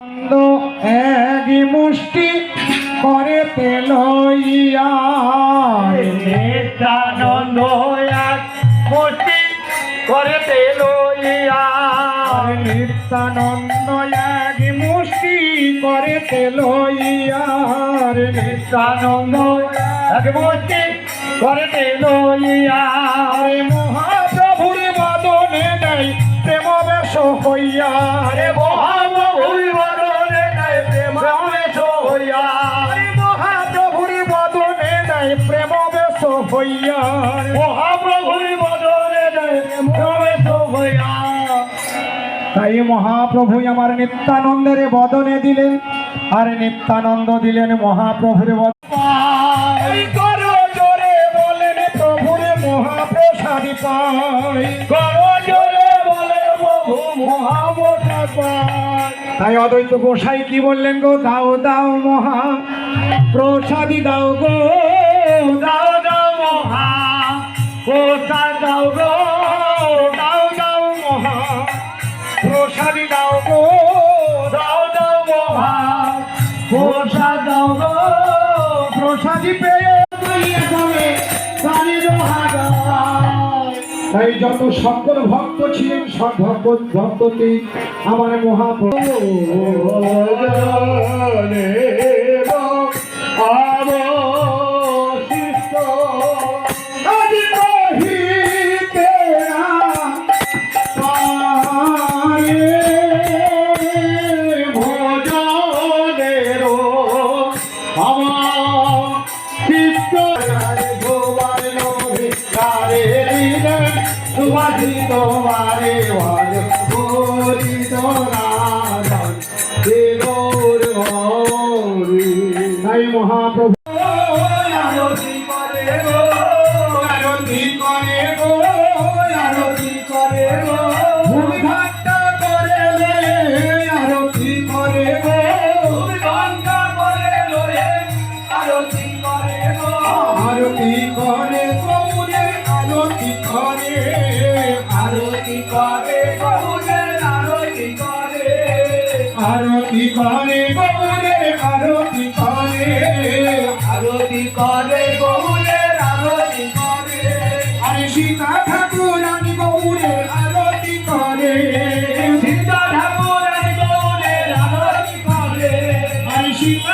এক মুষ্টি করেতে লইয়া নিত্যানন্দ এক মুষ্টি করেতে লইয়া নিত্যানন্দ এক মুষ্টি করেতে লইয়া নিত্যানন্দ এক মুষ্টি করেতে লইয়া মহাপ্রভুর বদনে নাই প্রেম বেশ হইয়া রে মহাপ্রভুর বদনে নাই প্রেম বেশ হইয়া মহাপ্রভুর বদনে নাই প্রেম বেশ হইয়া মহাপ্রভুর বদনে নাই প্রেম বেশ হইয়া। তাই মহাপ্রভু আমার নিত্যানন্দের বদনে দিলেন আর নিত্যানন্দ দিলেন মহাপ্রভুর বদনে করো জোরে বলেন প্রভুর মহাপ্রসাদী পাই করো জোরে বলেন প্রভু মহাপ্রসাদ পাই। তাই অদ্বৈত গোসাই কি বললেন গো দাও দাও মহা প্রসাদী দাও গো দাও দাও মহা প্রসাদ দাও গো দাও দাও মহা প্রসাদী দাও গো দাও দাও মহা প্রসাদ দাও গো প্রসাদী পেয়ে তাই যত সকল ভক্ত ছিলেন সব ভক্তকে আমার মহাপ্রভু তোমারে তাই মহাপ্রভু আরতি করে গো আরতি করে গো আরতি করে গো ভূমিঘাটটা করে লে আরতি করে গো গঙ্গা করে লোরে আরতি করে গো আরতি করে গৌরে আরতি করে আরতি করে গৌরে আরতি করে আরতি করে গৌরে আরতি করে আরতি করে গৌরে আরতি করে আরে সীতা ঠাকুর আমি গৌরে আরতি করে সীতা ঠাকুর গৌরে আরতি করে আরে সীতা